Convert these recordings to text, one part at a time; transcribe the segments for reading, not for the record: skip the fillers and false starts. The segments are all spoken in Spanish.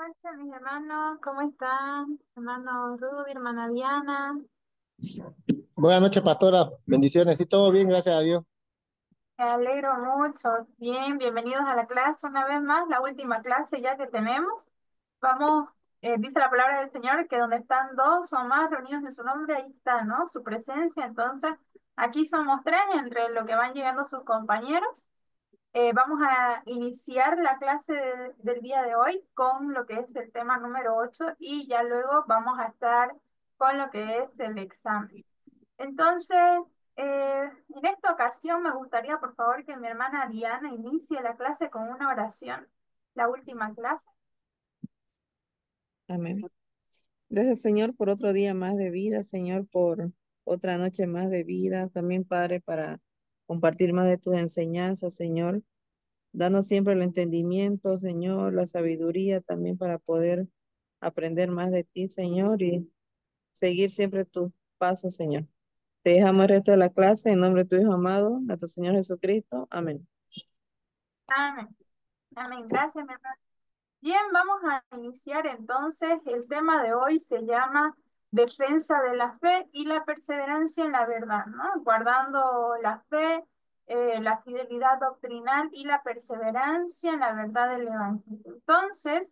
Hola, mis hermanos, ¿cómo están? Hermano Rudy, hermana Diana. Buenas noches, pastora. Bendiciones. Y todo bien, gracias a Dios. Me alegro mucho. Bien, bienvenidos a la clase una vez más, la última clase ya que tenemos. Vamos, dice la palabra del Señor que donde están dos o más reunidos en su nombre, ahí está, ¿no? Su presencia. Entonces, aquí somos tres entre lo que van llegando sus compañeros. Vamos a iniciar la clase del día de hoy con lo que es el tema número 8 y ya luego vamos a estar con lo que es el examen. Entonces, en esta ocasión me gustaría, por favor, que mi hermana Diana inicie la clase con una oración, la última clase. Amén. Gracias, Señor, por otro día más de vida, Señor, por otra noche más de vida. También, Padre, para compartir más de tus enseñanzas, Señor. Danos siempre el entendimiento, Señor, la sabiduría también para poder aprender más de ti, Señor, y seguir siempre tus pasos, Señor. Te dejamos el resto de la clase en nombre de tu Hijo amado, nuestro Señor Jesucristo. Amén. Amén. Amén. Gracias, mi hermana. Bien, vamos a iniciar entonces. El tema de hoy se llama defensa de la fe y la perseverancia en la verdad, ¿no? Guardando la fe, la fidelidad doctrinal y la perseverancia en la verdad del Evangelio. Entonces,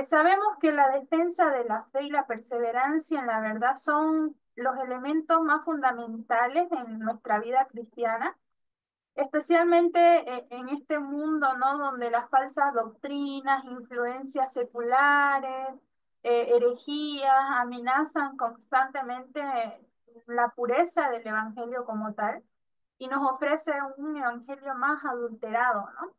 sabemos que la defensa de la fe y la perseverancia en la verdad son los elementos más fundamentales en nuestra vida cristiana, especialmente en este mundo, ¿no? Donde las falsas doctrinas, influencias seculares, herejías amenazan constantemente la pureza del evangelio como tal y nos ofrece un evangelio más adulterado, ¿no?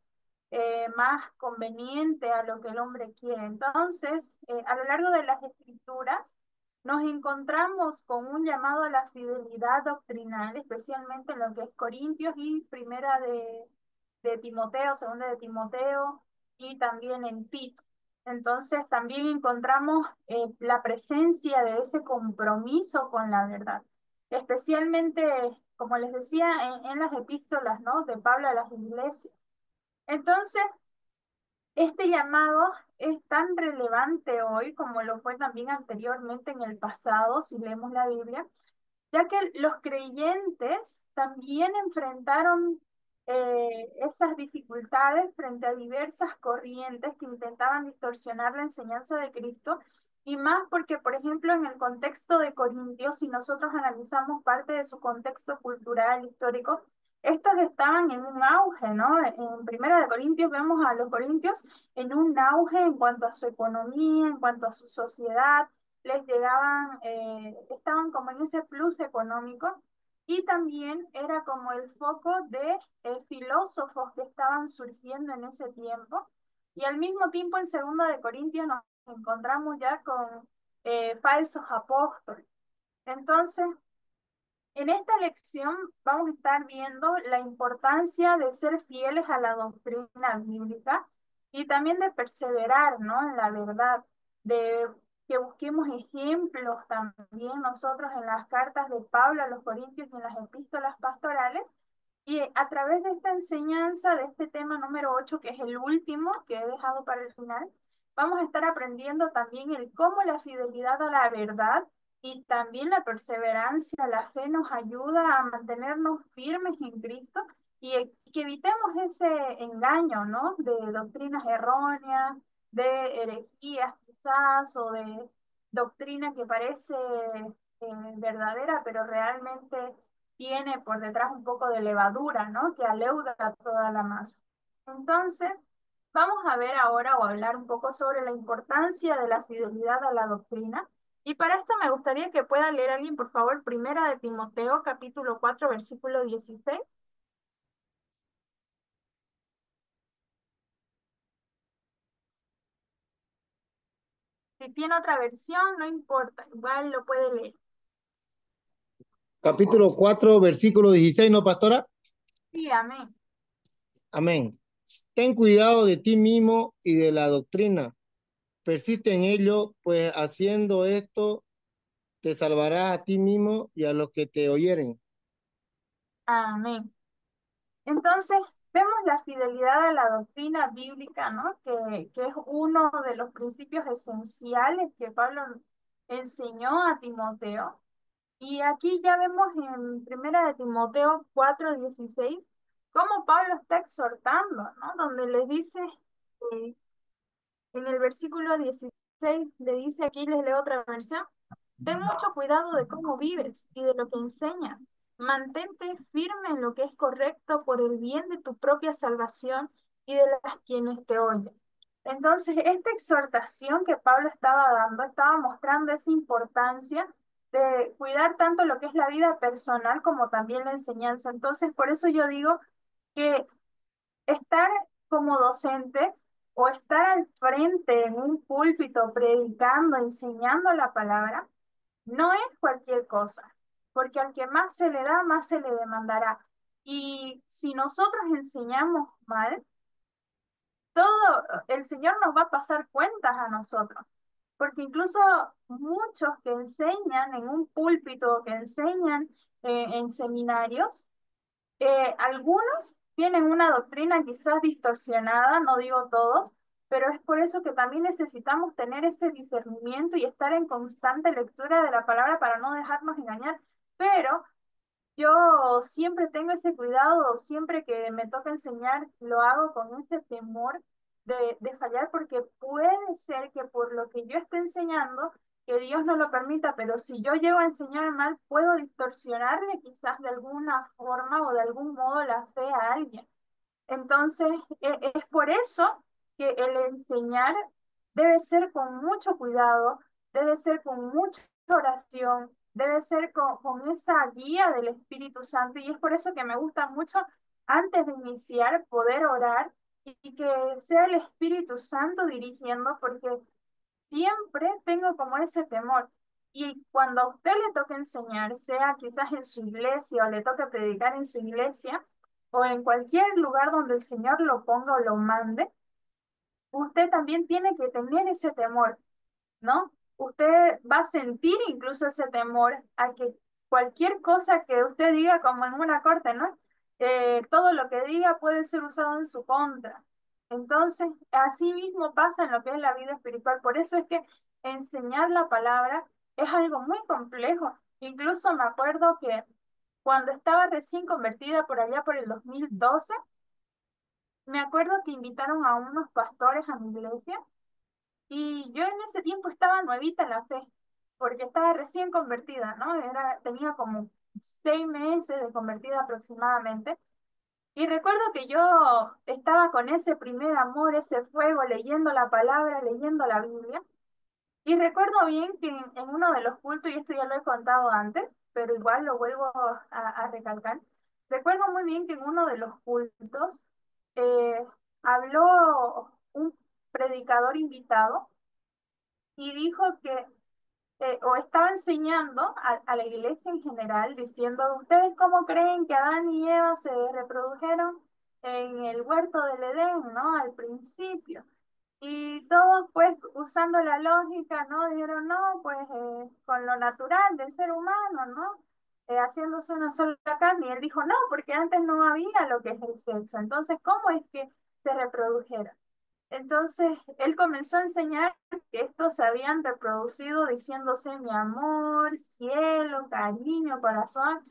Más conveniente a lo que el hombre quiere. Entonces, a lo largo de las escrituras, nos encontramos con un llamado a la fidelidad doctrinal, especialmente en lo que es Corintios y primera de Timoteo, segunda de Timoteo y también en Tito. Entonces, también encontramos la presencia de ese compromiso con la verdad, especialmente, como les decía, en las epístolas, ¿no? De Pablo a las iglesias. Entonces, este llamado es tan relevante hoy como lo fue también anteriormente en el pasado, si leemos la Biblia, ya que los creyentes también enfrentaron esas dificultades frente a diversas corrientes que intentaban distorsionar la enseñanza de Cristo, y más porque, por ejemplo, en el contexto de Corintios, si nosotros analizamos parte de su contexto cultural, histórico, estos estaban en un auge, ¿no? En Primera de Corintios vemos a los corintios en un auge en cuanto a su economía, en cuanto a su sociedad, les llegaban, estaban como en ese plus económico y también era como el foco de filósofos que estaban surgiendo en ese tiempo. Y al mismo tiempo en Segunda de Corintios nos encontramos ya con falsos apóstoles. Entonces, en esta lección vamos a estar viendo la importancia de ser fieles a la doctrina bíblica y también de perseverar, ¿no? En la verdad, de que busquemos ejemplos también nosotros en las cartas de Pablo a los Corintios y en las epístolas pastorales. Y a través de esta enseñanza, de este tema número 8 que es el último que he dejado para el final, vamos a estar aprendiendo también el cómo la fidelidad a la verdad y también la perseverancia, la fe nos ayuda a mantenernos firmes en Cristo y que evitemos ese engaño, ¿no? De doctrinas erróneas, de herejías quizás, o de doctrina que parece verdadera, pero realmente tiene por detrás un poco de levadura, ¿no? Que aleuda toda la masa. Entonces, vamos a ver ahora o hablar un poco sobre la importancia de la fidelidad a la doctrina. Y para esto me gustaría que pueda leer alguien, por favor, Primera de Timoteo, capítulo 4 versículo 16. Si tiene otra versión, no importa, igual lo puede leer. Capítulo 4, versículo 16, ¿no, pastora? Sí, amén. Amén. Ten cuidado de ti mismo y de la doctrina. Persiste en ello, pues haciendo esto te salvarás a ti mismo y a los que te oyeren. Amén. Entonces, vemos la fidelidad a la doctrina bíblica, ¿no? Que es uno de los principios esenciales que Pablo enseñó a Timoteo. Y aquí ya vemos en Primera de Timoteo 4:16 cómo Pablo está exhortando, ¿no? Donde le dice, eh, en el versículo 16, le dice, aquí les leo otra versión: ten mucho cuidado de cómo vives y de lo que enseñas. Mantente firme en lo que es correcto por el bien de tu propia salvación y de las quienes te oyen. Entonces, esta exhortación que Pablo estaba dando, estaba mostrando esa importancia de cuidar tanto lo que es la vida personal como también la enseñanza. Entonces, por eso yo digo que estar como docente o estar al frente en un púlpito predicando, enseñando la palabra, no es cualquier cosa, porque al que más se le da, más se le demandará. Y si nosotros enseñamos mal, todo el Señor nos va a pasar cuentas a nosotros, porque incluso muchos que enseñan en un púlpito, que enseñan en seminarios, algunos tienen una doctrina quizás distorsionada, no digo todos, pero es por eso que también necesitamos tener ese discernimiento y estar en constante lectura de la palabra para no dejarnos engañar. Pero yo siempre tengo ese cuidado, siempre que me toca enseñar, lo hago con ese temor de fallar, porque puede ser que por lo que yo esté enseñando, que Dios no lo permita, pero si yo llego a enseñar mal, puedo distorsionarle quizás de alguna forma o de algún modo la fe a alguien. Entonces, es por eso que el enseñar debe ser con mucho cuidado, debe ser con mucha oración, debe ser con esa guía del Espíritu Santo. Y es por eso que me gusta mucho antes de iniciar poder orar y que sea el Espíritu Santo dirigiendo, porque siempre tengo como ese temor. Y cuando a usted le toque enseñar, sea quizás en su iglesia o le toque predicar en su iglesia o en cualquier lugar donde el Señor lo ponga o lo mande, usted también tiene que tener ese temor, ¿no? Usted va a sentir incluso ese temor a que cualquier cosa que usted diga, como en una corte, ¿no? Todo lo que diga puede ser usado en su contra. Entonces, así mismo pasa en lo que es la vida espiritual. Por eso es que enseñar la palabra es algo muy complejo. Incluso me acuerdo que cuando estaba recién convertida por allá por el 2012, me acuerdo que invitaron a unos pastores a mi iglesia y yo en ese tiempo estaba nuevita en la fe, porque estaba recién convertida, ¿no? Tenía como 6 meses de convertida aproximadamente. Y recuerdo que yo estaba con ese primer amor, ese fuego, leyendo la palabra, leyendo la Biblia. Y recuerdo bien que en uno de los cultos, y esto ya lo he contado antes, pero igual lo vuelvo a recalcar, recuerdo muy bien que en uno de los cultos eh, habló un predicador invitado y dijo que, o estaba enseñando a la iglesia en general, diciendo: ¿ustedes cómo creen que Adán y Eva se reprodujeron en el huerto del Edén, ¿no? Al principio. Y todos, pues, usando la lógica, ¿no? Dijeron: no, pues, con lo natural del ser humano, ¿no? Haciéndose una sola carne. Y él dijo: no, porque antes no había lo que es el sexo. Entonces, ¿cómo es que se reprodujeron? Entonces, él comenzó a enseñar que estos se habían reproducido diciéndose mi amor, cielo, cariño, corazón,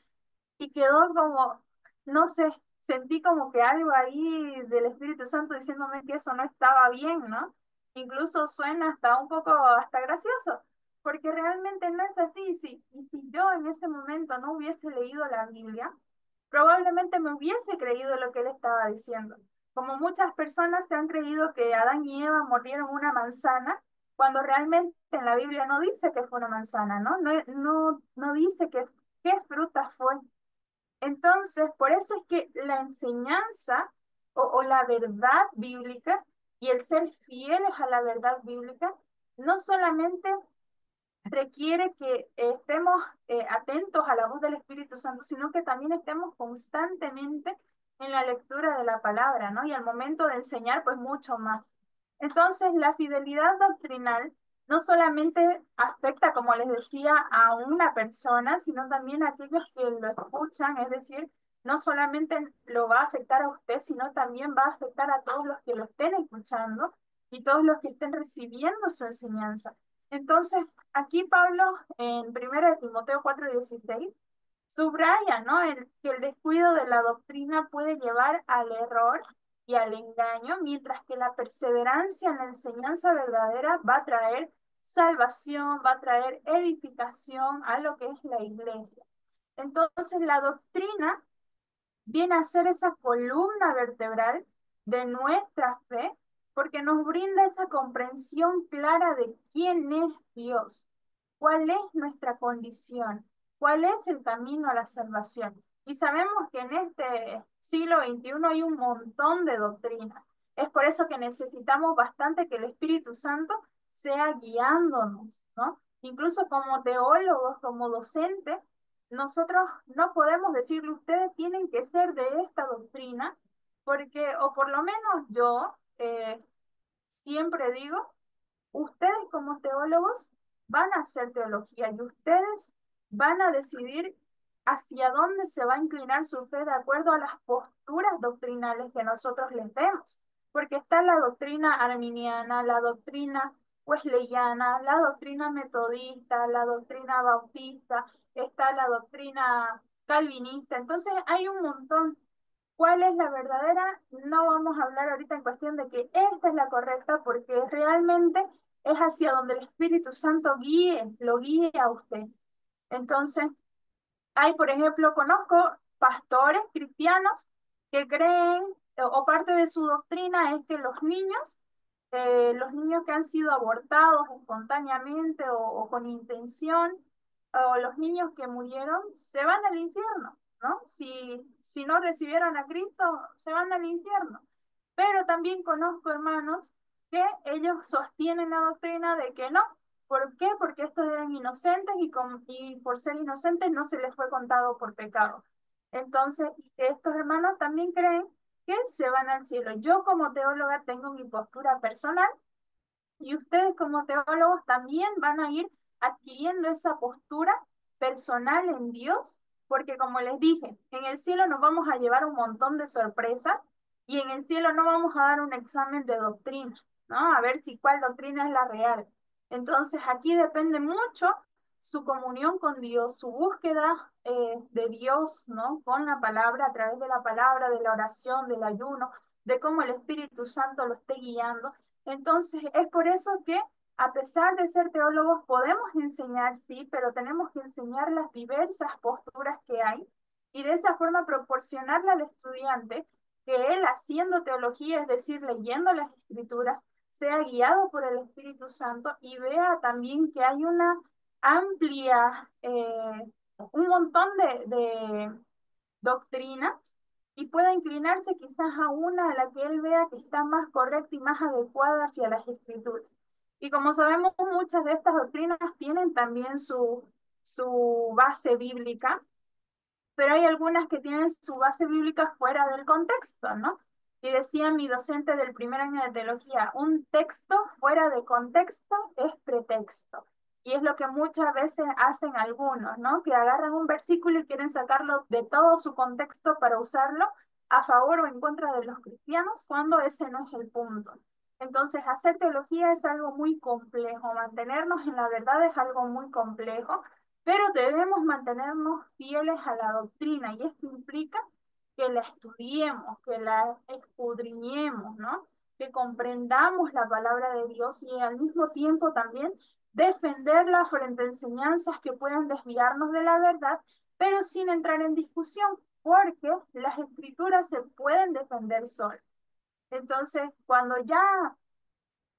y quedó como, no sé, sentí como que algo ahí del Espíritu Santo diciéndome que eso no estaba bien, ¿no? Incluso suena hasta un poco, hasta gracioso, porque realmente no es así. Y si yo en ese momento no hubiese leído la Biblia, probablemente me hubiese creído lo que él estaba diciendo. Como muchas personas se han creído que Adán y Eva mordieron una manzana, cuando realmente en la Biblia no dice que fue una manzana, ¿no? No dice qué fruta fue. Entonces, por eso es que la enseñanza o la verdad bíblica y el ser fieles a la verdad bíblica no solamente requiere que estemos atentos a la voz del Espíritu Santo, sino que también estemos constantemente en la lectura de la palabra, ¿no? Y al momento de enseñar, pues mucho más. Entonces, la fidelidad doctrinal no solamente afecta, como les decía, a una persona, sino también a aquellos que lo escuchan, es decir, no solamente lo va a afectar a usted, sino también va a afectar a todos los que lo estén escuchando y todos los que estén recibiendo su enseñanza. Entonces, aquí Pablo, en 1 Timoteo 4:16, subraya, ¿no? Que el descuido de la doctrina puede llevar al error y al engaño, mientras que la perseverancia en la enseñanza verdadera va a traer salvación, va a traer edificación a lo que es la iglesia. Entonces, la doctrina viene a ser esa columna vertebral de nuestra fe, porque nos brinda esa comprensión clara de quién es Dios, cuál es nuestra condición, cuál es el camino a la salvación. Y sabemos que en este siglo XXI hay un montón de doctrinas. Es por eso que necesitamos bastante que el Espíritu Santo sea guiándonos, ¿no? Incluso como teólogos, como docentes, nosotros no podemos decirle, ustedes tienen que ser de esta doctrina, porque, o por lo menos yo siempre digo, ustedes como teólogos van a hacer teología y ustedes van a decidir hacia dónde se va a inclinar su fe de acuerdo a las posturas doctrinales que nosotros les demos. Porque está la doctrina arminiana, la doctrina wesleyana, la doctrina metodista, la doctrina bautista, está la doctrina calvinista. Entonces hay un montón. ¿Cuál es la verdadera? No vamos a hablar ahorita en cuestión de que esta es la correcta, porque realmente es hacia donde el Espíritu Santo lo guíe a usted. Entonces, hay, por ejemplo, conozco pastores cristianos que creen, o parte de su doctrina es que los niños que han sido abortados espontáneamente o con intención, o los niños que murieron, se van al infierno, ¿no? Si no recibieron a Cristo, se van al infierno. Pero también conozco hermanos que ellos sostienen la doctrina de que no. ¿Por qué? Porque estos eran inocentes y por ser inocentes no se les fue contado por pecado. Entonces, estos hermanos también creen que se van al cielo. Yo como teóloga tengo mi postura personal y ustedes como teólogos también van a ir adquiriendo esa postura personal en Dios, porque como les dije, en el cielo nos vamos a llevar un montón de sorpresas y en el cielo no vamos a dar un examen de doctrina, ¿no? A ver si cuál doctrina es la real. Entonces aquí depende mucho su comunión con Dios, su búsqueda de Dios, ¿no? Con la palabra, a través de la palabra, de la oración, del ayuno, de cómo el Espíritu Santo lo esté guiando. Entonces, es por eso que, a pesar de ser teólogos, podemos enseñar, sí, pero tenemos que enseñar las diversas posturas que hay y de esa forma proporcionarle al estudiante que él, haciendo teología, es decir, leyendo las escrituras, sea guiado por el Espíritu Santo y vea también que hay una amplia, un montón de doctrinas y pueda inclinarse quizás a una a la que él vea que está más correcta y más adecuada hacia las escrituras. Y como sabemos, muchas de estas doctrinas tienen también su base bíblica, pero hay algunas que tienen su base bíblica fuera del contexto, ¿no? Y decía mi docente del primer año de teología, un texto fuera de contexto es pretexto. Y es lo que muchas veces hacen algunos, ¿no? Que agarran un versículo y quieren sacarlo de todo su contexto para usarlo a favor o en contra de los cristianos, cuando ese no es el punto. Entonces, hacer teología es algo muy complejo, mantenernos en la verdad es algo muy complejo, pero debemos mantenernos fieles a la doctrina y esto implica que la estudiemos, que la escudriñemos, ¿no? Que comprendamos la palabra de Dios y al mismo tiempo también defenderla frente a enseñanzas que puedan desviarnos de la verdad, pero sin entrar en discusión, porque las escrituras se pueden defender solas. Entonces, cuando ya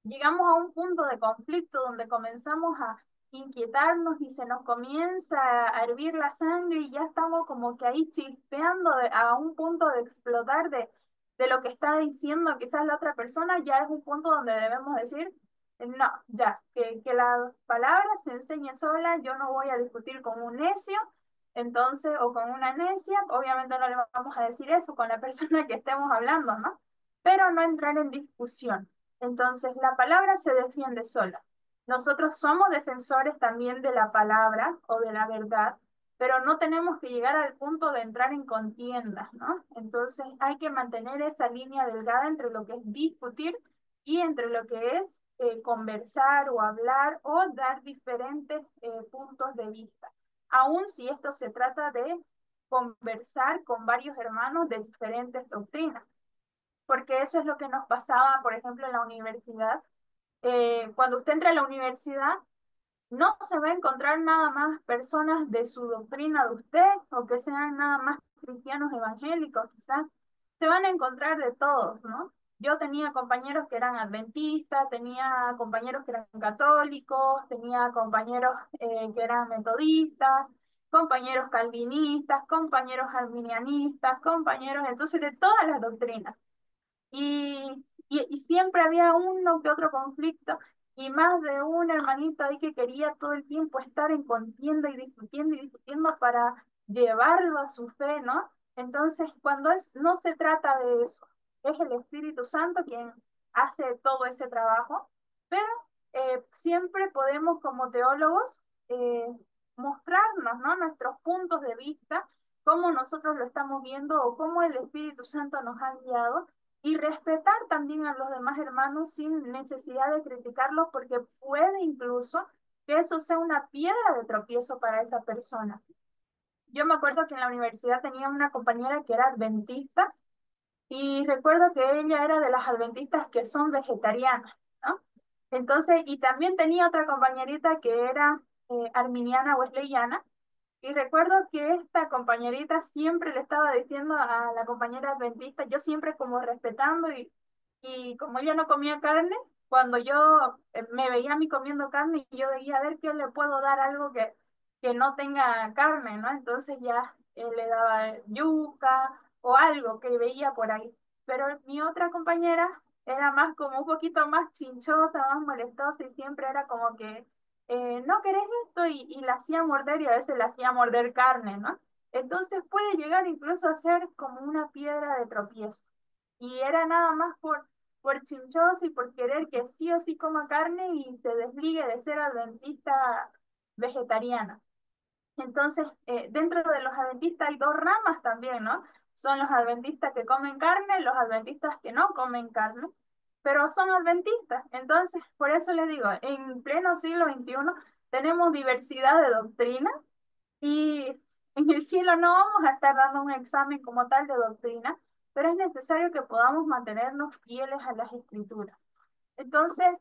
llegamos a un punto de conflicto donde comenzamos a inquietarnos y se nos comienza a hervir la sangre y ya estamos como que ahí chispeando a un punto de explotar de lo que está diciendo quizás la otra persona, ya es un punto donde debemos decir, no, ya, que la palabra se enseñe sola, yo no voy a discutir con un necio, entonces, o con una necia, obviamente no le vamos a decir eso con la persona que estemos hablando, ¿no? Pero no entrar en discusión. Entonces, la palabra se defiende sola. Nosotros somos defensores también de la palabra o de la verdad, pero no tenemos que llegar al punto de entrar en contiendas, ¿no? Entonces hay que mantener esa línea delgada entre lo que es discutir y entre lo que es conversar o hablar o dar diferentes puntos de vista, aun si esto se trata de conversar con varios hermanos de diferentes doctrinas, porque eso es lo que nos pasaba, por ejemplo, en la universidad. Cuando usted entra a la universidad, no se va a encontrar nada más personas de su doctrina de usted o que sean nada más cristianos evangélicos, quizás. Se van a encontrar de todos, ¿no? Yo tenía compañeros que eran adventistas, tenía compañeros que eran católicos, tenía compañeros que eran metodistas, compañeros calvinistas, compañeros arminianistas, compañeros, entonces de todas las doctrinas. Y siempre había uno que otro conflicto y más de un hermanito ahí que quería todo el tiempo estar en contienda y discutiendo para llevarlo a su fe, ¿no? Entonces, cuando no se trata de eso, es el Espíritu Santo quien hace todo ese trabajo, pero siempre podemos como teólogos mostrarnos, ¿no? Nuestros puntos de vista, cómo nosotros lo estamos viendo o cómo el Espíritu Santo nos ha guiado y respetar también a los demás hermanos sin necesidad de criticarlos, porque puede incluso que eso sea una piedra de tropiezo para esa persona. Yo me acuerdo que en la universidad tenía una compañera que era adventista y recuerdo que ella era de las adventistas que son vegetarianas, ¿no? Entonces, y también tenía otra compañerita que era arminiana wesleyana, y recuerdo que esta compañerita siempre le estaba diciendo a la compañera adventista, yo siempre como respetando y como ella no comía carne, cuando yo me veía a mí comiendo carne, y yo veía a ver qué le puedo dar algo que no tenga carne, ¿no? Entonces ya le daba yuca o algo que veía por ahí. Pero mi otra compañera era más como un poquito más chinchosa, más molestosa y siempre era como que no querés esto y la hacía morder y a veces la hacía morder carne, ¿no? Entonces puede llegar incluso a ser como una piedra de tropiezo. Y era nada más por chinchoso y por querer que sí o sí coma carne y se desligue de ser adventista vegetariana. Entonces, dentro de los adventistas hay dos ramas también, ¿no? Son los adventistas que comen carne, los adventistas que no comen carne, pero son adventistas. Entonces, por eso les digo, en pleno siglo XXI tenemos diversidad de doctrinas y en el cielo no vamos a estar dando un examen como tal de doctrina, pero es necesario que podamos mantenernos fieles a las escrituras. Entonces,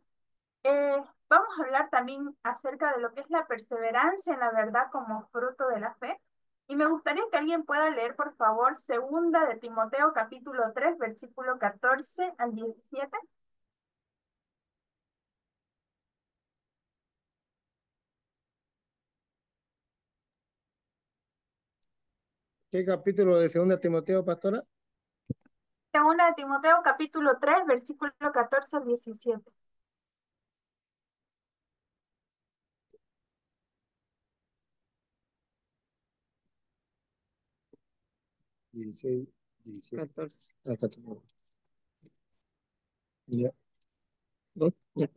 vamos a hablar también acerca de lo que es la perseverancia en la verdad como fruto de la fe. Y me gustaría que alguien pueda leer, por favor, segunda de Timoteo capítulo 3 versículo 14 al 17. ¿Qué capítulo de Segunda Timoteo, pastora? Segunda de Timoteo capítulo 3 versículo 14 al 17. 16, 17. 14. 14. Ya. Ya.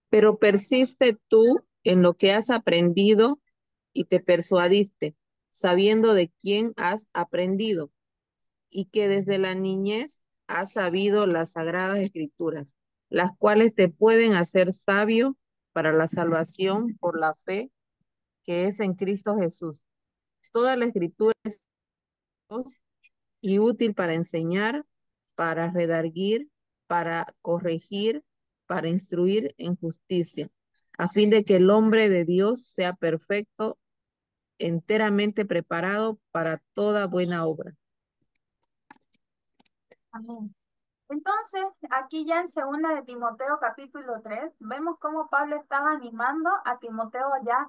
Pero persiste tú en lo que has aprendido y te persuadiste, sabiendo de quién has aprendido y que desde la niñez has sabido las sagradas escrituras, las cuales te pueden hacer sabio para la salvación por la fe que es en Cristo Jesús. Toda la escritura es y útil para enseñar, para redarguir, para corregir, para instruir en justicia, a fin de que el hombre de Dios sea perfecto, enteramente preparado para toda buena obra. Amén. Entonces, aquí ya en segunda de Timoteo capítulo 3 vemos cómo Pablo estaba animando a Timoteo ya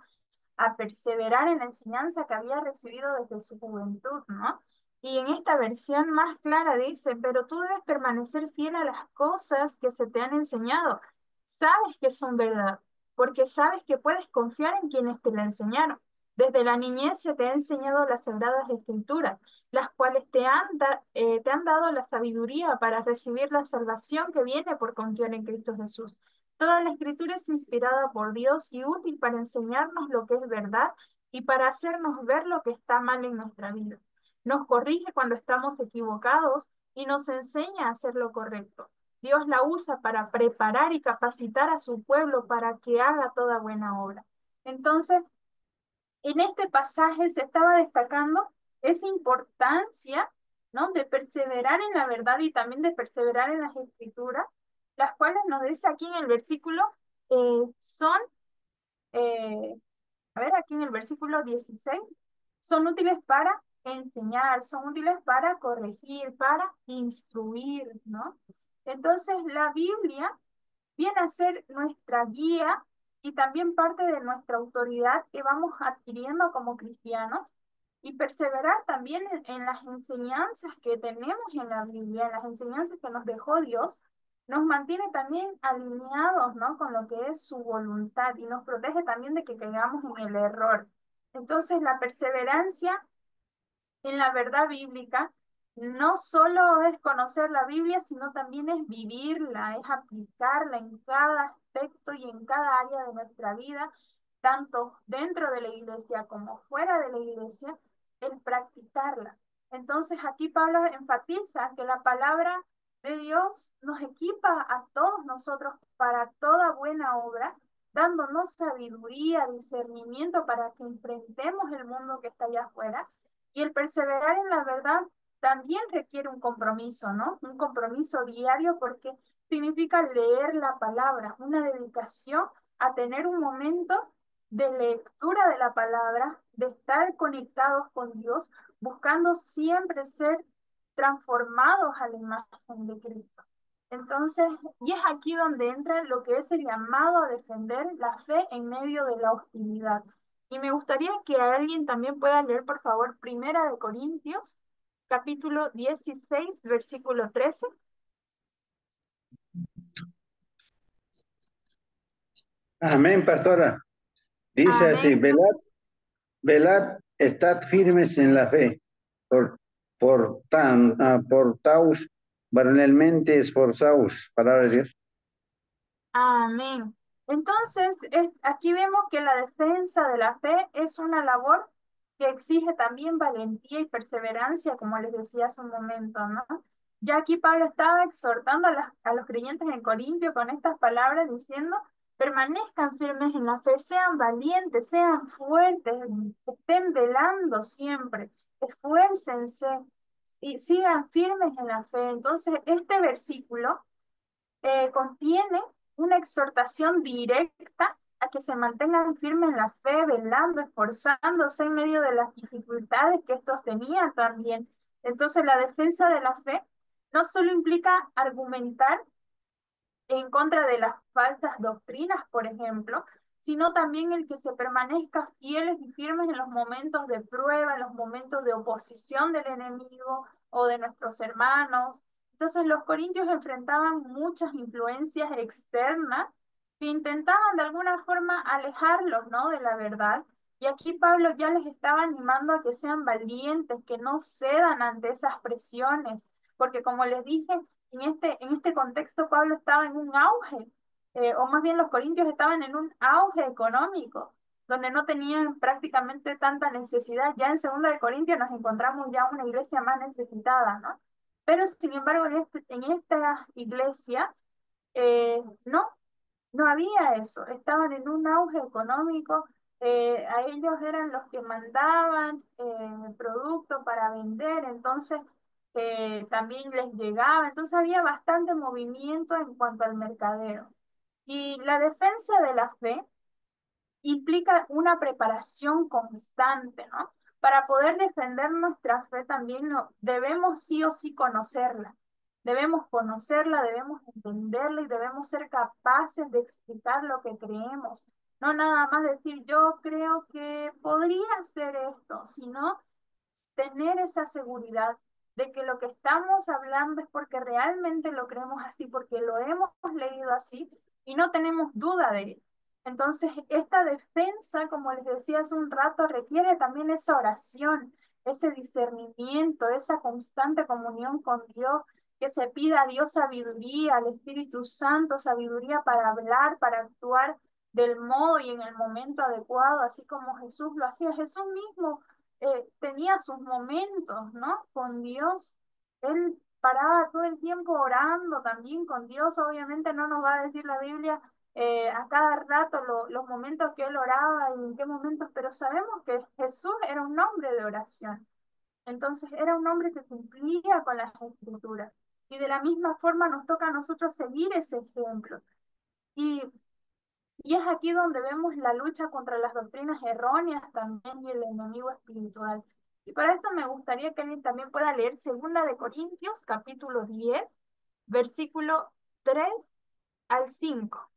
a perseverar en la enseñanza que había recibido desde su juventud, ¿no? Y en esta versión más clara dice, pero tú debes permanecer fiel a las cosas que se te han enseñado. Sabes que son verdad, porque sabes que puedes confiar en quienes te la enseñaron. Desde la niñez se te ha enseñado las sagradas escrituras, las cuales te han dado la sabiduría para recibir la salvación que viene por confiar en Cristo Jesús. Toda la escritura es inspirada por Dios y útil para enseñarnos lo que es verdad y para hacernos ver lo que está mal en nuestra vida. Nos corrige cuando estamos equivocados y nos enseña a hacer lo correcto. Dios la usa para preparar y capacitar a su pueblo para que haga toda buena obra. Entonces, en este pasaje se estaba destacando esa importancia, ¿no? De perseverar en la verdad y también de perseverar en las escrituras, las cuales nos dice aquí en el versículo, son, eh, a ver, aquí en el versículo 16, son útiles para enseñar, son útiles para corregir, para instruir, ¿no? Entonces, la Biblia viene a ser nuestra guía y también parte de nuestra autoridad que vamos adquiriendo como cristianos y perseverar también en las enseñanzas que tenemos en la Biblia, en las enseñanzas que nos dejó Dios, nos mantiene también alineados, ¿no? Con lo que es su voluntad y nos protege también de que caigamos en el error. Entonces, la perseverancia en la verdad bíblica no solo es conocer la Biblia, sino también es vivirla, es aplicarla en cada aspecto y en cada área de nuestra vida, tanto dentro de la iglesia como fuera de la iglesia, el practicarla. Entonces aquí Pablo enfatiza que la palabra de Dios nos equipa a todos nosotros para toda buena obra, dándonos sabiduría, discernimiento para que enfrentemos el mundo que está allá afuera y el perseverar en la verdad también requiere un compromiso, ¿no? Un compromiso diario porque significa leer la palabra, una dedicación a tener un momento de lectura de la palabra, de estar conectados con Dios, buscando siempre ser transformados a la imagen de Cristo. Entonces, y es aquí donde entra lo que es el llamado a defender la fe en medio de la hostilidad. Y me gustaría que alguien también pueda leer, por favor, Primera de Corintios, capítulo 16, versículo 13. Amén, pastora. Dice así, Amén. velad, velad, estad firmes en la fe, portaos varonilmente esforzaos, palabra de Dios. Amén. Entonces, aquí vemos que la defensa de la fe es una labor que exige también valentía y perseverancia, como les decía hace un momento, ¿no? Ya aquí Pablo estaba exhortando a los creyentes en Corintio con estas palabras diciendo, permanezcan firmes en la fe, sean valientes, sean fuertes, estén velando siempre, esfuércense y sigan firmes en la fe. Entonces, este versículo contiene una exhortación directa a que se mantengan firmes en la fe, velando, esforzándose en medio de las dificultades que estos tenían también. Entonces, la defensa de la fe no solo implica argumentar en contra de las falsas doctrinas, por ejemplo, sino también el que se permanezca fieles y firmes en los momentos de prueba, en los momentos de oposición del enemigo o de nuestros hermanos. Entonces los corintios enfrentaban muchas influencias externas que intentaban de alguna forma alejarlos, ¿no? De la verdad. Y aquí Pablo ya les estaba animando a que sean valientes, que no cedan ante esas presiones, porque como les dije, en este contexto Pablo estaba en un auge, o más bien los corintios estaban en un auge económico, donde no tenían prácticamente tanta necesidad. Ya en Segunda de Corintios nos encontramos ya una iglesia más necesitada, ¿no? Pero sin embargo, en esta iglesia no, no había eso. Estaban en un auge económico, a ellos eran los que mandaban el producto para vender, entonces también les llegaba, entonces había bastante movimiento en cuanto al mercadeo. Y la defensa de la fe implica una preparación constante, ¿no? Para poder defender nuestra fe también debemos sí o sí conocerla. Debemos conocerla, debemos entenderla y debemos ser capaces de explicar lo que creemos. No nada más decir yo creo que podría ser esto, sino tener esa seguridad de que lo que estamos hablando es porque realmente lo creemos así, porque lo hemos leído así y no tenemos duda de ello. Entonces, esta defensa, como les decía hace un rato, requiere también esa oración, ese discernimiento, esa constante comunión con Dios, que se pida a Dios sabiduría, al Espíritu Santo sabiduría para hablar, para actuar del modo y en el momento adecuado, así como Jesús lo hacía. Jesús mismo tenía sus momentos, ¿no? Con Dios. Él paraba todo el tiempo orando también con Dios. Obviamente no nos va a decir la Biblia a cada rato los momentos que él oraba y en qué momentos, pero sabemos que Jesús era un hombre de oración. Entonces era un hombre que cumplía con las escrituras. Y de la misma forma nos toca a nosotros seguir ese ejemplo. Y, y es aquí donde vemos la lucha contra las doctrinas erróneas también y el enemigo espiritual. Y para esto me gustaría que alguien también pueda leer 2 Corintios, capítulo 10, versículo 3 al 5.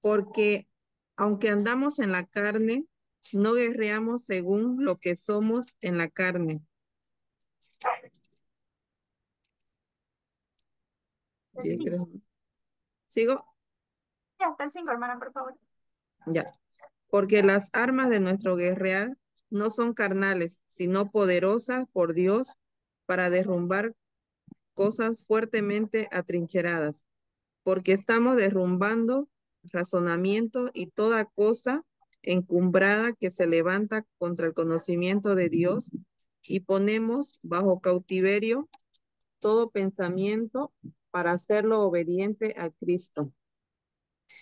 Porque aunque andamos en la carne, no guerreamos según lo que somos en la carne. El 5. ¿Sigo? Ya, hasta el 5, hermana, por favor. Ya. Porque las armas de nuestro guerrear no son carnales, sino poderosas por Dios para derrumbar cosas fuertemente atrincheradas. Porque estamos derrumbando razonamiento y toda cosa encumbrada que se levanta contra el conocimiento de Dios y ponemos bajo cautiverio todo pensamiento para hacerlo obediente a Cristo.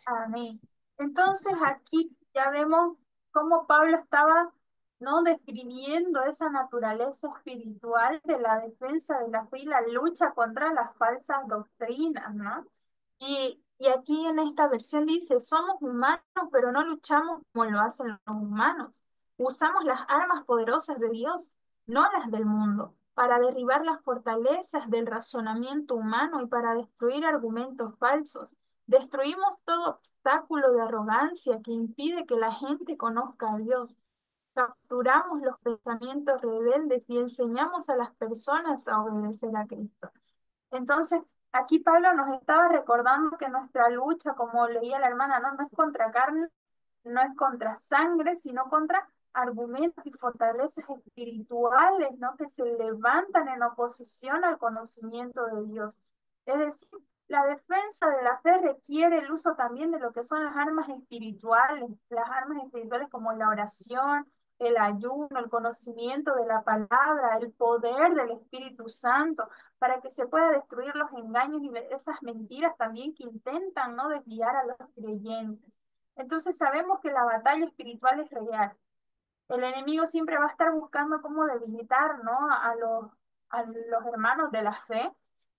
Amén. Entonces aquí ya vemos cómo Pablo estaba, ¿no?, describiendo esa naturaleza espiritual de la defensa de la fe y la lucha contra las falsas doctrinas, ¿no? Y aquí en esta versión dice, somos humanos, pero no luchamos como lo hacen los humanos. Usamos las armas poderosas de Dios, no las del mundo, para derribar las fortalezas del razonamiento humano y para destruir argumentos falsos. Destruimos todo obstáculo de arrogancia que impide que la gente conozca a Dios. Capturamos los pensamientos rebeldes y enseñamos a las personas a obedecer a Cristo. Entonces, aquí Pablo nos estaba recordando que nuestra lucha, como leía la hermana, no es contra carne, no es contra sangre, sino contra argumentos y fortalezas espirituales, ¿no?, que se levantan en oposición al conocimiento de Dios. Es decir, la defensa de la fe requiere el uso también de lo que son las armas espirituales como la oración, el ayuno, el conocimiento de la palabra, el poder del Espíritu Santo, para que se pueda destruir los engaños y esas mentiras también que intentan, ¿no?, desviar a los creyentes. Entonces sabemos que la batalla espiritual es real. El enemigo siempre va a estar buscando cómo debilitar, ¿no?, a los hermanos de la fe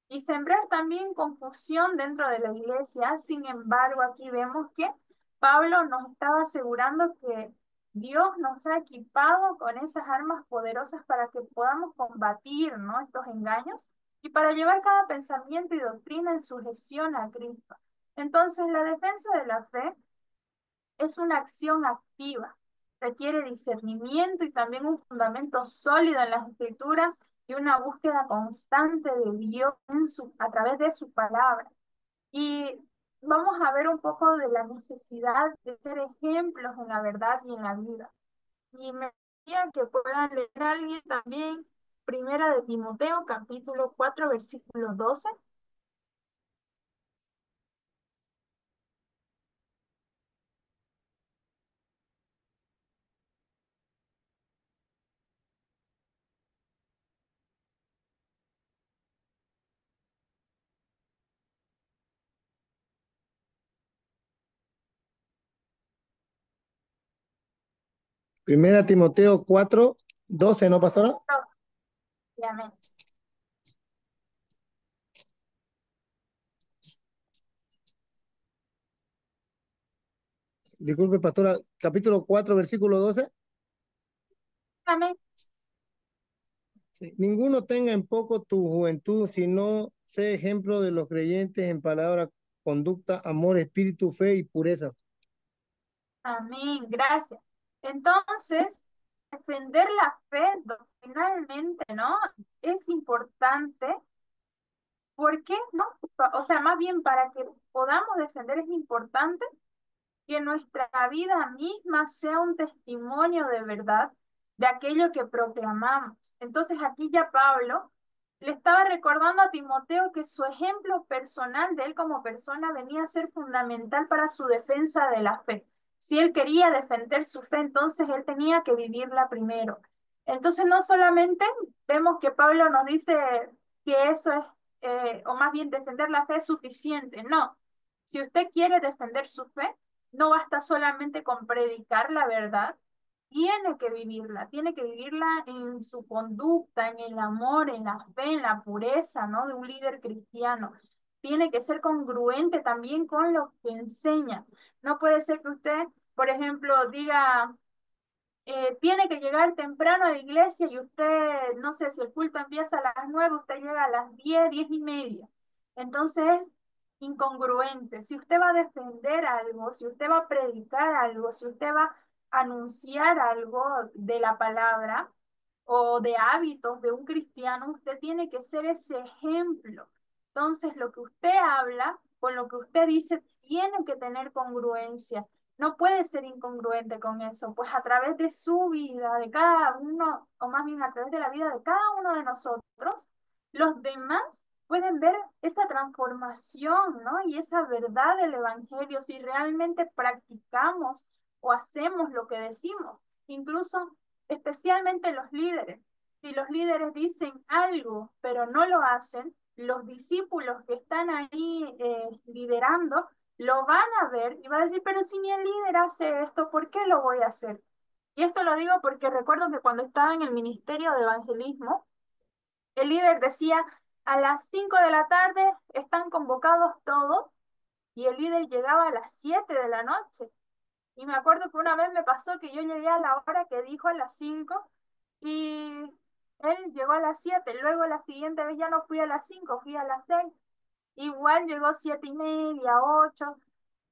y sembrar también confusión dentro de la iglesia. Sin embargo, aquí vemos que Pablo nos estaba asegurando que Dios nos ha equipado con esas armas poderosas para que podamos combatir, ¿no?, estos engaños y para llevar cada pensamiento y doctrina en sujeción a Cristo. Entonces, la defensa de la fe es una acción activa, requiere discernimiento y también un fundamento sólido en las escrituras y una búsqueda constante de Dios a través de su palabra. Y vamos a ver un poco de la necesidad de ser ejemplos en la verdad y en la vida. Y me gustaría que puedan leer a alguien también Primera de Timoteo, capítulo 4, versículo 12. Primera Timoteo 4:12, ¿no, pastora? Y amén. Disculpe, pastora, capítulo 4, versículo 12. Amén. Sí. Ninguno tenga en poco tu juventud, sino sé ejemplo de los creyentes en palabra, conducta, amor, espíritu, fe y pureza. Amén, gracias. Entonces, defender la fe doctrinalmente, ¿no?, es importante. ¿Por qué? ¿No? O sea, más bien para que podamos defender es importante que nuestra vida misma sea un testimonio de verdad de aquello que proclamamos. Entonces aquí ya Pablo le estaba recordando a Timoteo que su ejemplo personal de él como persona venía a ser fundamental para su defensa de la fe. Si él quería defender su fe, entonces él tenía que vivirla primero. Entonces no solamente vemos que Pablo nos dice que eso es, o más bien defender la fe es suficiente, no. Si usted quiere defender su fe, no basta solamente con predicar la verdad, tiene que vivirla en su conducta, en el amor, en la fe, en la pureza, ¿no? De un líder cristiano. Tiene que ser congruente también con lo que enseña. No puede ser que usted, por ejemplo, diga, tiene que llegar temprano a la iglesia y usted, no sé, si el culto empieza a las 9, usted llega a las 10, 10:30. Entonces es incongruente. Si usted va a defender algo, si usted va a predicar algo, si usted va a anunciar algo de la palabra o de hábitos de un cristiano, usted tiene que ser ese ejemplo. Entonces lo que usted habla con lo que usted dice tiene que tener congruencia. No puede ser incongruente con eso, pues a través de su vida, de cada uno, o más bien a través de la vida de cada uno de nosotros, los demás pueden ver esa transformación, ¿no? Y esa verdad del Evangelio, si realmente practicamos o hacemos lo que decimos. Incluso, especialmente los líderes. Si los líderes dicen algo, pero no lo hacen, los discípulos que están ahí liderando, lo van a ver y van a decir, pero si ni el líder hace esto, ¿por qué lo voy a hacer? Y esto lo digo porque recuerdo que cuando estaba en el ministerio de evangelismo, el líder decía, a las 5 de la tarde están convocados todos, y el líder llegaba a las 7 de la noche. Y me acuerdo que una vez me pasó que yo llegué a la hora que dijo a las 5 y él llegó a las 7. Luego la siguiente vez ya no fui a las 5, fui a las 6. Igual llegó 7:30, 8.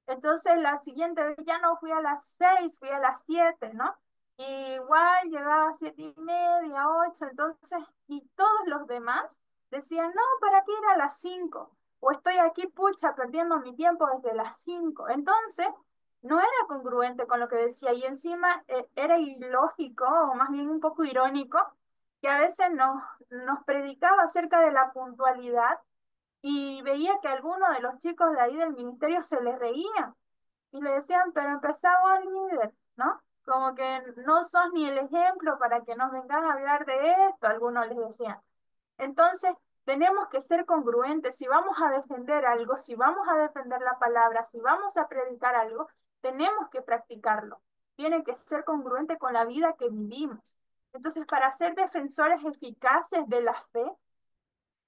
Entonces la siguiente vez ya no fui a las 6, fui a las 7, ¿no? Y igual llegaba a 7:30, 8. Entonces, y todos los demás decían, no, ¿para qué ir a las 5? O estoy aquí, pucha, perdiendo mi tiempo desde las 5. Entonces, no era congruente con lo que decía. Y encima era ilógico, o más bien un poco irónico, que a veces nos predicaba acerca de la puntualidad y veía que algunos de los chicos de ahí del ministerio se les reían y le decían, pero empezaba el líder, ¿no? Como que no sos ni el ejemplo para que nos vengan a hablar de esto, algunos les decían. Entonces, tenemos que ser congruentes. Si vamos a defender algo, si vamos a defender la palabra, si vamos a predicar algo, tenemos que practicarlo. Tiene que ser congruente con la vida que vivimos. Entonces, para ser defensores eficaces de la fe,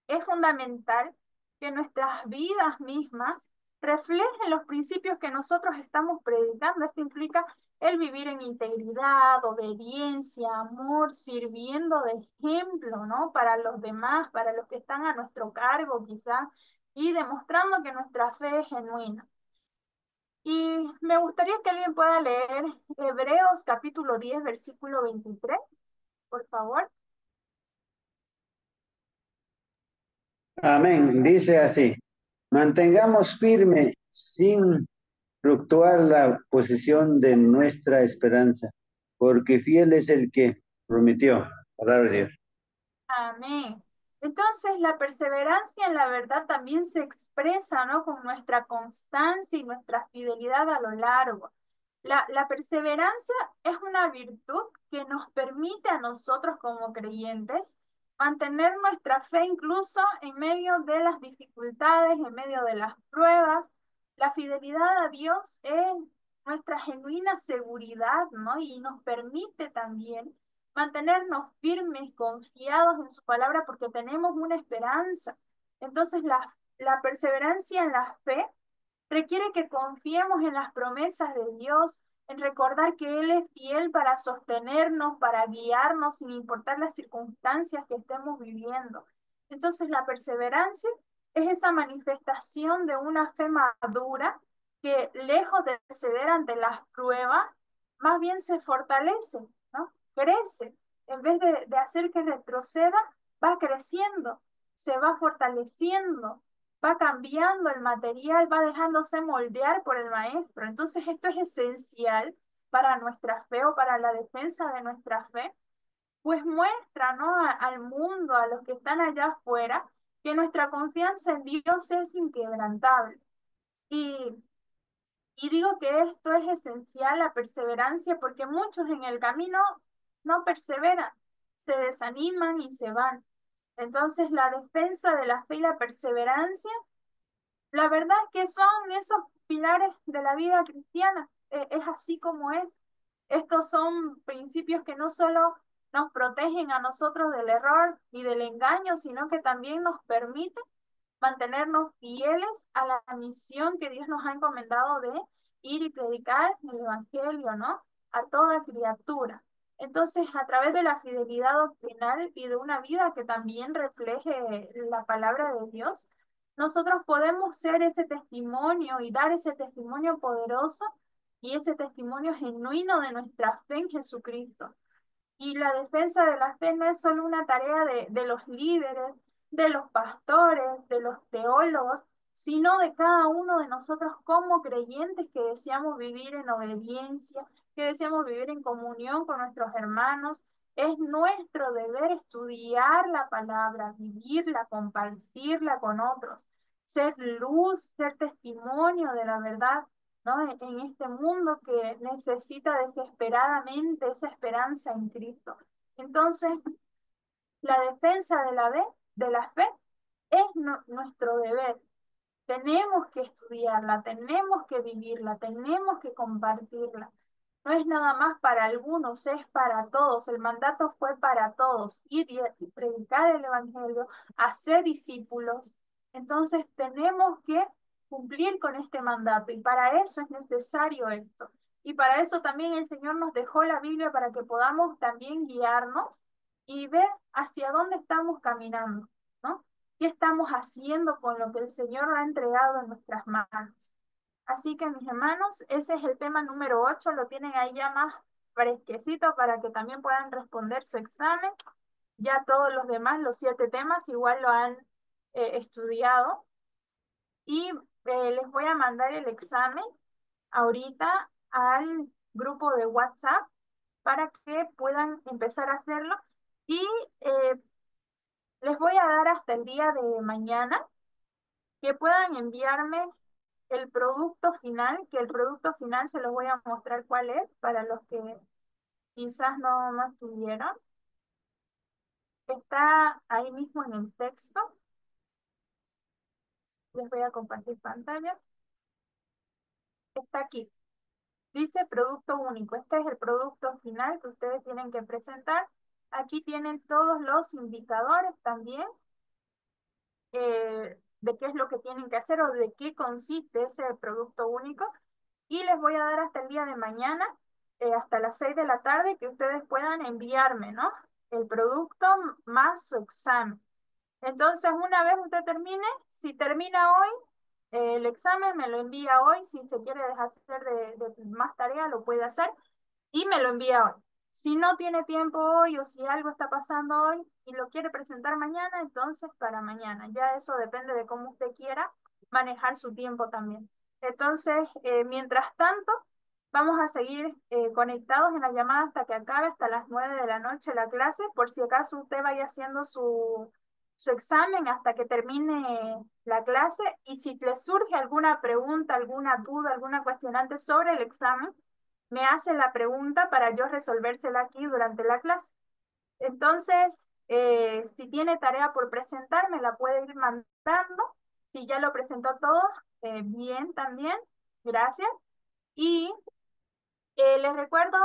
es fundamental que nuestras vidas mismas reflejen los principios que nosotros estamos predicando. Esto implica el vivir en integridad, obediencia, amor, sirviendo de ejemplo, ¿no? Para los demás, para los que están a nuestro cargo quizá, y demostrando que nuestra fe es genuina. Y me gustaría que alguien pueda leer Hebreos capítulo 10, versículo 23, por favor. Amén. Dice así, mantengamos firme sin fluctuar la posición de nuestra esperanza, porque fiel es el que prometió. Palabra de Dios. Amén. Entonces, la perseverancia en la verdad también se expresa, ¿no? Con nuestra constancia y nuestra fidelidad a lo largo. La perseverancia es una virtud que nos permite a nosotros como creyentes mantener nuestra fe incluso en medio de las dificultades, en medio de las pruebas. La fidelidad a Dios es nuestra genuina seguridad, ¿no? Y nos permite también mantenernos firmes, confiados en su palabra porque tenemos una esperanza. Entonces, la perseverancia en la fe requiere que confiemos en las promesas de Dios, en recordar que Él es fiel para sostenernos, para guiarnos, sin importar las circunstancias que estemos viviendo. Entonces, la perseverancia es esa manifestación de una fe madura que, lejos de ceder ante las pruebas, más bien se fortalece, ¿no? Crece. En vez de hacer que retroceda, va creciendo, se va fortaleciendo, va cambiando el material, va dejándose moldear por el maestro. Entonces esto es esencial para nuestra fe o para la defensa de nuestra fe, pues muestra, ¿no? Al mundo, a los que están allá afuera, que nuestra confianza en Dios es inquebrantable. Y, y digo que esto es esencial, la perseverancia, porque muchos en el camino no perseveran, se desaniman y se van. Entonces, la defensa de la fe y la perseverancia, la verdad es que son esos pilares de la vida cristiana. Es así como es. Estos son principios que no solo nos protegen a nosotros del error y del engaño, sino que también nos permiten mantenernos fieles a la misión que Dios nos ha encomendado de ir y predicar el Evangelio, ¿no? A toda criatura. Entonces, a través de la fidelidad doctrinal y de una vida que también refleje la palabra de Dios, nosotros podemos ser ese testimonio y dar ese testimonio poderoso y ese testimonio genuino de nuestra fe en Jesucristo. Y la defensa de la fe no es solo una tarea de los líderes, de los pastores, de los teólogos, sino de cada uno de nosotros como creyentes que deseamos vivir en obediencia, que deseamos vivir en comunión con nuestros hermanos. Es nuestro deber estudiar la palabra, vivirla, compartirla con otros, ser luz, ser testimonio de la verdad, ¿no? En este mundo que necesita desesperadamente esa esperanza en Cristo. Entonces, la defensa de la fe es nuestro deber. Tenemos que estudiarla, tenemos que vivirla, tenemos que compartirla. No es nada más para algunos, es para todos. El mandato fue para todos, ir y predicar el Evangelio, hacer discípulos. Entonces tenemos que cumplir con este mandato y para eso es necesario esto. Y para eso también el Señor nos dejó la Biblia para que podamos también guiarnos y ver hacia dónde estamos caminando, ¿no? ¿Qué estamos haciendo con lo que el Señor ha entregado en nuestras manos? Así que mis hermanos, ese es el tema número 8, lo tienen ahí ya más fresquecito para que también puedan responder su examen. Ya todos los demás, los 7 temas, igual lo han estudiado. Y les voy a mandar el examen ahorita al grupo de WhatsApp para que puedan empezar a hacerlo. Y eh, les voy a dar hasta el día de mañana que puedan enviarme el producto final, que el producto final se los voy a mostrar cuál es para los que quizás no estuvieron. Está ahí mismo en el texto. Les voy a compartir pantalla. Está aquí. Dice producto único. Este es el producto final que ustedes tienen que presentar. Aquí tienen todos los indicadores también de qué es lo que tienen que hacer o de qué consiste ese producto único. Y les voy a dar hasta el día de mañana, hasta las 6 de la tarde, que ustedes puedan enviarme, ¿no? El producto más su examen. Entonces, una vez usted termine, si termina hoy, el examen me lo envía hoy. Si se quiere hacer de más tarea, lo puede hacer y me lo envía hoy. Si no tiene tiempo hoy o si algo está pasando hoy y lo quiere presentar mañana, entonces para mañana. Ya eso depende de cómo usted quiera manejar su tiempo también. Entonces, mientras tanto, vamos a seguir conectados en la llamada hasta que acabe, hasta las 9 de la noche la clase, por si acaso usted vaya haciendo su examen hasta que termine la clase. Y si le surge alguna pregunta, alguna duda, alguna cuestionante sobre el examen, me hace la pregunta para yo resolvérsela aquí durante la clase. Entonces, si tiene tarea por presentar, me la puede ir mandando. Si ya lo presentó todo, bien también, gracias. Y les recuerdo,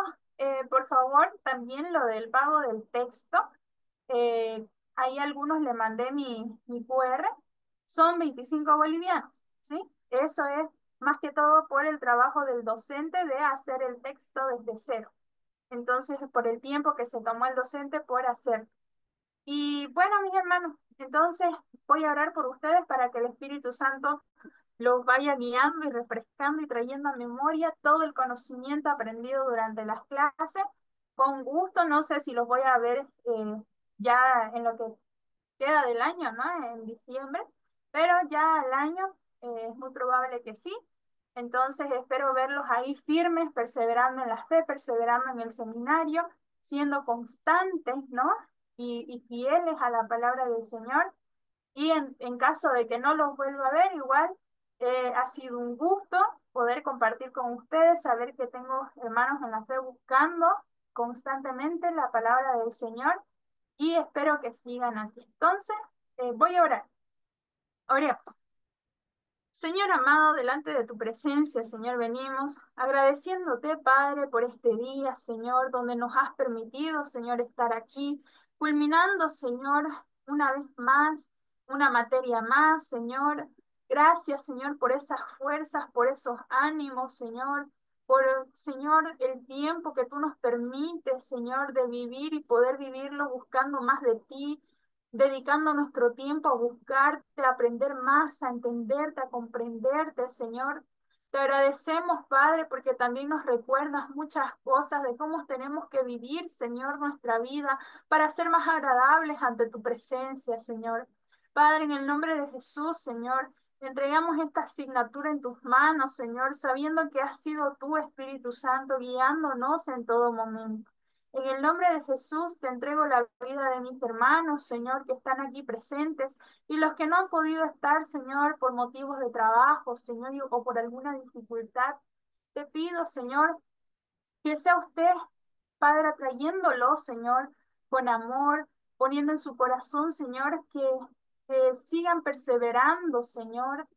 por favor, también lo del pago del texto. Ahí algunos le mandé mi QR. Son 25 bolivianos, ¿sí? Eso es más que todo por el trabajo del docente de hacer el texto desde cero. Entonces, por el tiempo que se tomó el docente por hacer. Y bueno, mis hermanos, entonces voy a orar por ustedes para que el Espíritu Santo los vaya guiando y refrescando y trayendo a memoria todo el conocimiento aprendido durante las clases. Con gusto, no sé si los voy a ver ya en lo que queda del año, ¿no? En diciembre, pero ya al año es muy probable que sí. Entonces espero verlos ahí firmes, perseverando en la fe, perseverando en el seminario, siendo constantes, ¿no? Y fieles a la palabra del Señor. Y en caso de que no los vuelva a ver, igual ha sido un gusto poder compartir con ustedes, saber que tengo hermanos en la fe buscando constantemente la palabra del Señor y espero que sigan así. Entonces, voy a orar. Oremos. Señor amado, delante de tu presencia, Señor, venimos agradeciéndote, Padre, por este día, Señor, donde nos has permitido, Señor, estar aquí, culminando, Señor, una vez más, una materia más, Señor. Gracias, Señor, por esas fuerzas, por esos ánimos, Señor, por, Señor, el tiempo que tú nos permites, Señor, de vivir y poder vivirlo buscando más de ti, dedicando nuestro tiempo a buscarte, a aprender más, a entenderte, a comprenderte, Señor. Te agradecemos, Padre, porque también nos recuerdas muchas cosas de cómo tenemos que vivir, Señor, nuestra vida para ser más agradables ante tu presencia, Señor. Padre, en el nombre de Jesús, Señor, entregamos esta asignatura en tus manos, Señor, sabiendo que has sido tú, Espíritu Santo, guiándonos en todo momento. En el nombre de Jesús te entrego la vida de mis hermanos, Señor, que están aquí presentes y los que no han podido estar, Señor, por motivos de trabajo, Señor, o por alguna dificultad. Te pido, Señor, que sea usted, Padre, atrayéndolo, Señor, con amor, poniendo en su corazón, Señor, que sigan perseverando, Señor.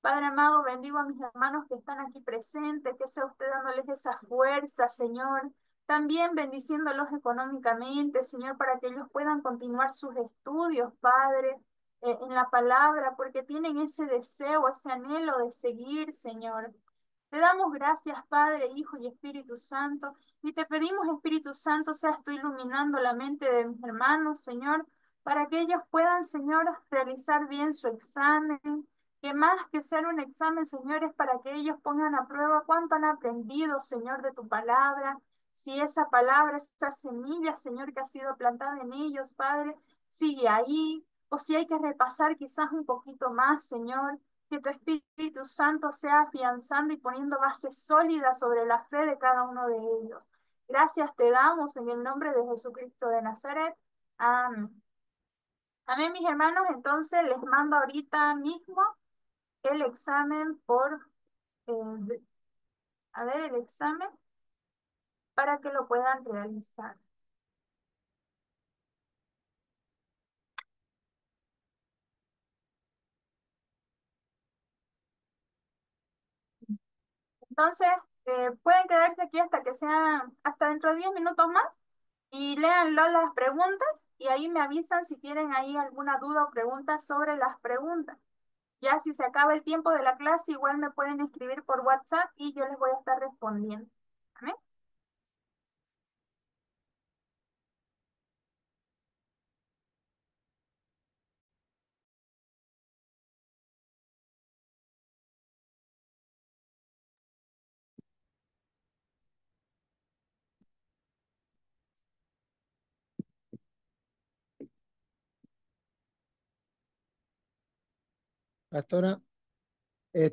Padre amado, bendigo a mis hermanos que están aquí presentes, que sea usted dándoles esa fuerza, Señor. También bendiciéndolos económicamente, Señor, para que ellos puedan continuar sus estudios, Padre, en la palabra, porque tienen ese deseo, ese anhelo de seguir, Señor. Te damos gracias, Padre, Hijo y Espíritu Santo, y te pedimos, Espíritu Santo, seas tú iluminando la mente de mis hermanos, Señor, para que ellos puedan, Señor, realizar bien su examen, que más que ser un examen, Señor, es para que ellos pongan a prueba cuánto han aprendido, Señor, de tu palabra, si esa palabra, esa semilla, Señor, que ha sido plantada en ellos, Padre, sigue ahí, o si hay que repasar quizás un poquito más, Señor, que tu Espíritu Santo sea afianzando y poniendo bases sólidas sobre la fe de cada uno de ellos. Gracias te damos en el nombre de Jesucristo de Nazaret. Amén. Amén, mis hermanos. Entonces les mando ahorita mismo el examen eh, a ver, el examen para que lo puedan realizar. Entonces, pueden quedarse aquí hasta que sean, hasta dentro de 10 minutos más y léanlo las preguntas y ahí me avisan si tienen ahí alguna duda o pregunta sobre las preguntas. Ya si se acaba el tiempo de la clase, igual me pueden escribir por WhatsApp y yo les voy a estar respondiendo. ¿Amén? Pastora,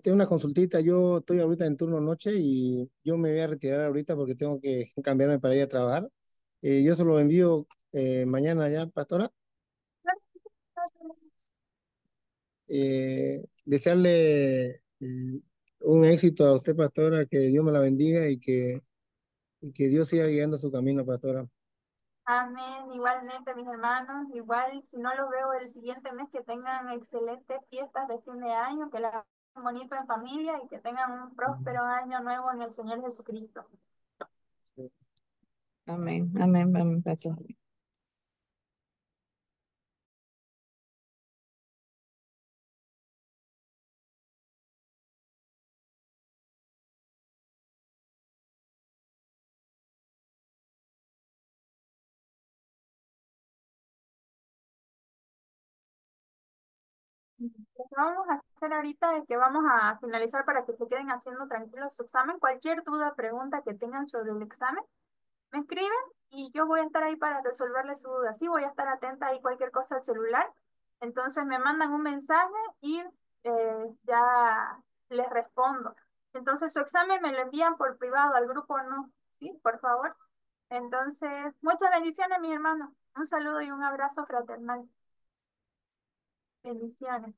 una consultita. Yo estoy ahorita en turno noche y yo me voy a retirar ahorita porque tengo que cambiarme para ir a trabajar. Yo se lo envío mañana ya, pastora. Desearle un éxito a usted, pastora, que Dios me la bendiga y que Dios siga guiando su camino, pastora. Amén, igualmente mis hermanos, igual si no los veo el siguiente mes, que tengan excelentes fiestas de fin de año, que la pasen bonito en familia y que tengan un próspero año nuevo en el Señor Jesucristo. Amén, amén, amén, pastor. Lo que vamos a hacer ahorita es que vamos a finalizar para que se queden haciendo tranquilos su examen. Cualquier duda, pregunta que tengan sobre el examen, me escriben y yo voy a estar ahí para resolverles su duda. Sí, voy a estar atenta ahí cualquier cosa al celular. Entonces me mandan un mensaje y ya les respondo. Entonces su examen me lo envían por privado al grupo, ¿no? Sí, por favor. Entonces, muchas bendiciones, mi hermano. Un saludo y un abrazo fraternal. Bendiciones.